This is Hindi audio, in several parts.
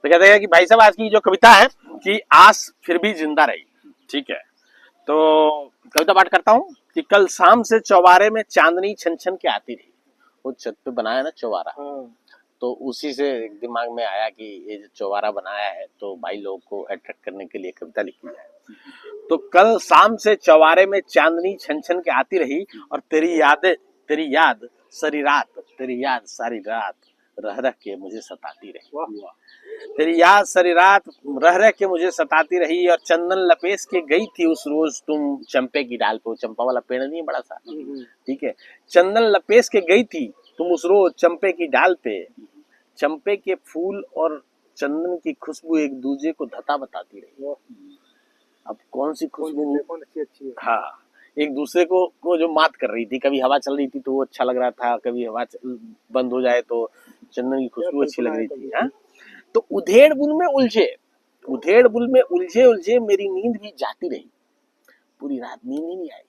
तो कहते हैं कि भाई साहब आज की जो कविता है कि आस फिर भी जिंदा रही। ठीक है, तो कविता पाठ करता हूँ कि कल शाम से चौबारे में चांदनी छन छन के आती रही। वो छत पे बनाया ना चौबारा, तो उसी से एक दिमाग में आया कि ये जो चौबारा बनाया है तो भाई लोगों को अट्रैक्ट करने के लिए कविता लिखी जाए। तो कल शाम से चौबारे में चांदनी छन छन के आती रही और तेरी याद सारी रात रह रह के मुझे सताती रही। तेरी याद सारी रात रह रह के मुझे सताती रही और चंदन लपेस के गई थी उस रोज तुम चंपे की डाल पे। चंपा वाला पेड़ नहीं बड़ा सा, ठीक है, चंदन लपेस के गई थी तुम उस रोज चंपे की डाल पे। चंपे के फूल और चंदन की खुशबू एक दूसरे को धता बताती रही। अब कौन सी खुशबू अच्छी है? हाँ, एक दूसरे को जो मात कर रही थी। कभी हवा चल रही थी तो वो अच्छा लग रहा था, कभी हवा बंद हो जाए तो चंदन की खुशबू अच्छी लग रही थी। हाँ, तो उधेड़ बुन में उलझे मेरी नींद भी जाती रही। पूरी रात नींद ही नहीं आई,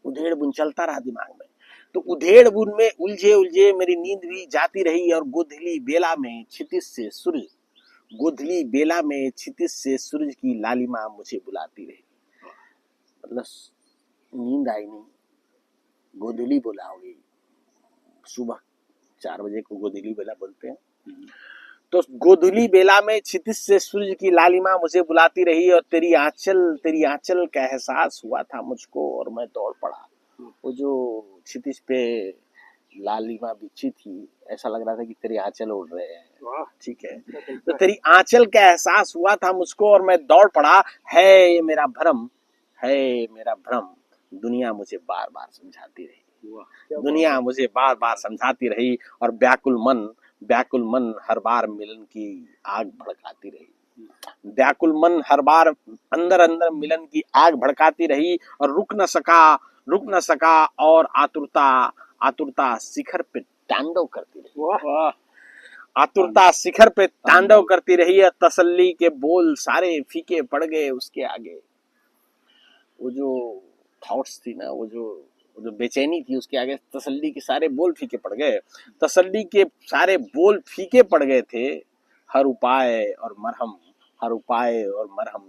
उधेड़ बुन चलता रहा दिमाग में। तो उधेड़ बुन में उलझे मेरी नींद भी जाती रही और गोधली बेला में क्षितिज से सूरज की लालिमा मुझे बुलाती रही। मतलब नींद आई नहीं, गोधली बोला होगी, सुबह 4 बजे को गोधली बेला बोलते हैं। तो गोधुली बेला में क्षितिज से सूरज की लालिमा मुझे बुलाती रही और तेरी आंचल का एहसास हुआ था मुझको और मैं दौड़ पड़ा। वो जो क्षितिज पे लालिमा बिछी थी, ऐसा लग रहा था कि तेरी आंचल उड़ रहे हैं। ठीक है, तो तेरी आंचल का एहसास हुआ था मुझको और मैं दौड़ पड़ा। है ये मेरा भ्रम, दुनिया मुझे बार बार समझाती रही और व्याकुल मन हर बार मिलन की आग भड़काती रही। व्याकुल मन हर बार अंदर अंदर मिलन की आग भड़काती रही और रुक न सका और आतुरता शिखर पे तांडव करती रही। आतुरता शिखर पे तांडव करती रही और तसल्ली के बोल सारे फीके पड़ गए उसके आगे। वो जो थॉट्स थी ना, वो जो बेचैनी थी, उसके आगे तसल्ली के सारे बोल फीके पड़ गए। तसल्ली के सारे बोल फीके पड़ गए थे। हर उपाय और मरहम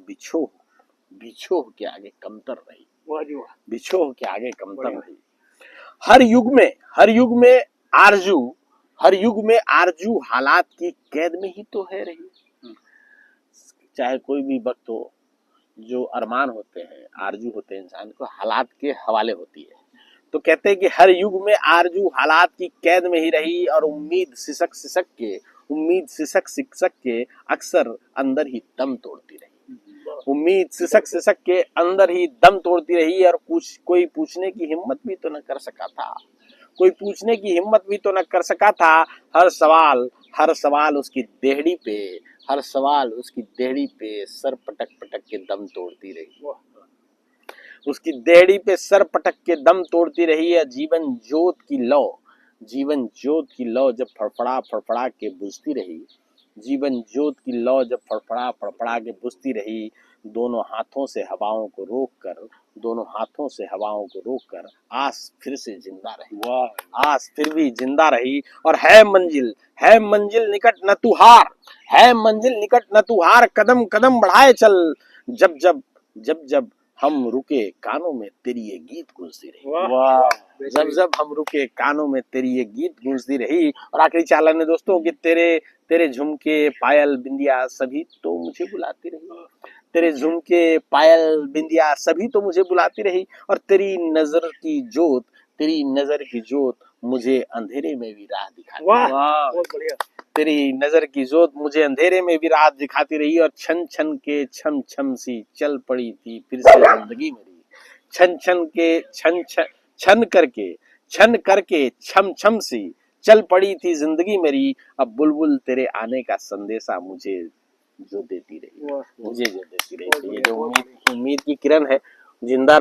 बिछोह के आगे कमतर रही। बिछोह के आगे कमतर रही। हर युग में आरजू हालात की कैद में ही तो है रही। चाहे कोई भी वक्त हो, जो अरमान होते हैं, आरजू होते हैं, इंसान को हालात के हवाले होती है। तो कहते हैं कि हर युग में आरजू हालात की कैद में ही रही और उम्मीद सिसक के अक्सर अंदर ही दम तोड़ती रही। उम्मीद सिसक के अंदर ही दम तोड़ती रही और कोई पूछने की हिम्मत भी तो न कर सका था। हर सवाल उसकी देहड़ी पे सर पटक के दम तोड़ती रही। उसकी देहड़ी पे सर पटक के दम तोड़ती रही है। जीवन जोत की लौ जब फड़फड़ा के बुझती रही। दोनों हाथों से हवाओं को रोककर आस फिर भी जिंदा रही और है मंजिल निकट न तू हार कदम बढ़ाए चल। जब हम रुके कानों में तेरी ये गीत गूंजती रही। जब हम रुके कानों में तेरी ये गीत गूंजती रही। और आखिरी चालन है दोस्तों कि तेरे झुमके पायल बिंदिया सभी तो मुझे बुलाती रही। तेरे झुमके पायल बिंदिया सभी तो मुझे बुलाती रही और तेरी नजर की जोत मुझे अंधेरे में भी राह दिखाती रही। बहुत बढ़िया। तेरी नजर की जोत मुझे अंधेरे में भी राह दिखाती रही और छन छन के छम सी चल पड़ी थी फिर से जिंदगी मेरी। छन करके छम सी चल पड़ी थी जिंदगी मेरी। अब बुलबुल तेरे आने का संदेशा मुझे जो देती रही। ये जो उम्मीद की किरण है, जिंदा